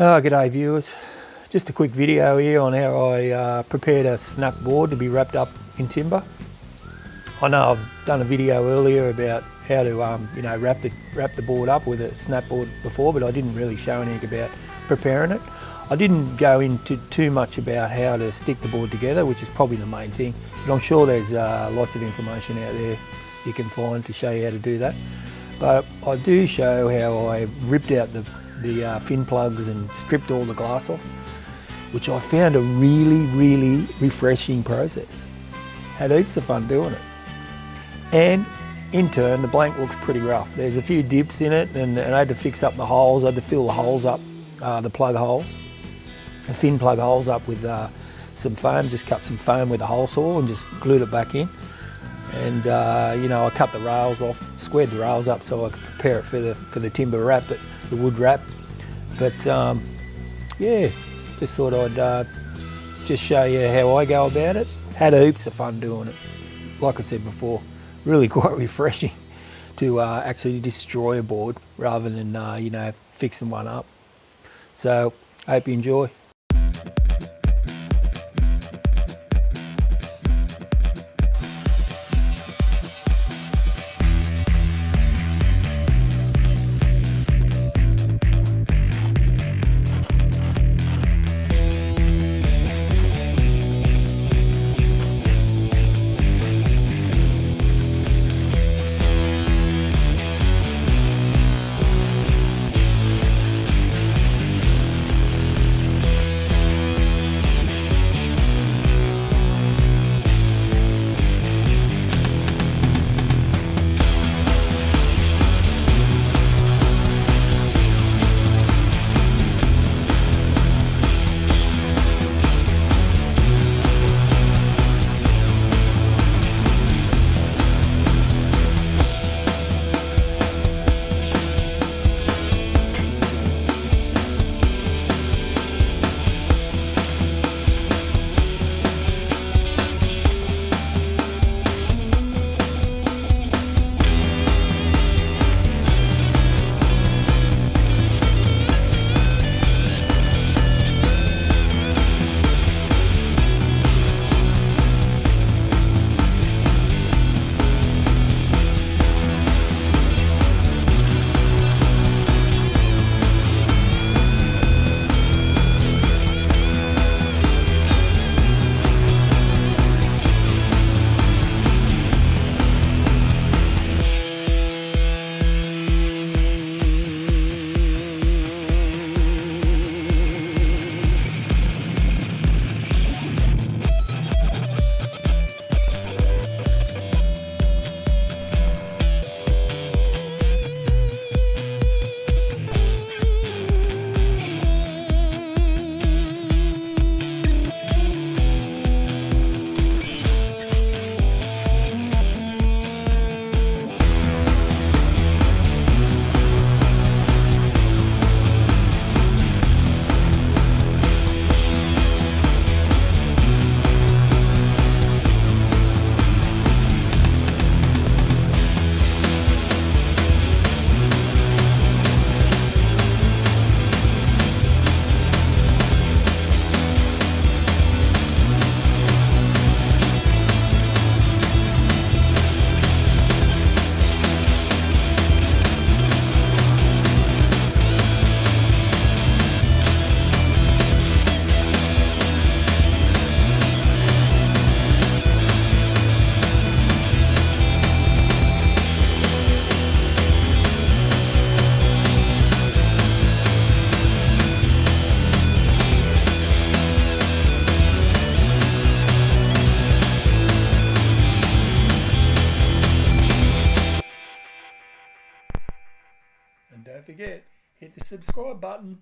G'day viewers, just a quick video here on how I prepared a snap board to be wrapped up in timber. I know I've done a video earlier about how to wrap the board up with a snap board before, but I didn't really show anything about preparing it. I didn't go into too much about how to stick the board together, which is probably the main thing, but I'm sure there's lots of information out there you can find to show you how to do that. But I do show how I ripped out the fin plugs and stripped all the glass off, which I found a really refreshing process. Had heaps of fun doing it. And in turn, the blank looks pretty rough. There's a few dips in it, and I had to fix up the holes. I had to fill the holes up, the plug holes, the fin plug holes up with some foam. Just cut some foam with a hole saw and just glued it back in. And I cut the rails off, squared the rails up so I could prepare it for the timber wrap, the wood wrap. But yeah, just thought I'd just show you how I go about it. Had heaps of fun doing it. Like I said before, really quite refreshing to actually destroy a board rather than fixing one up. So I hope you enjoy. And don't forget, hit the subscribe button.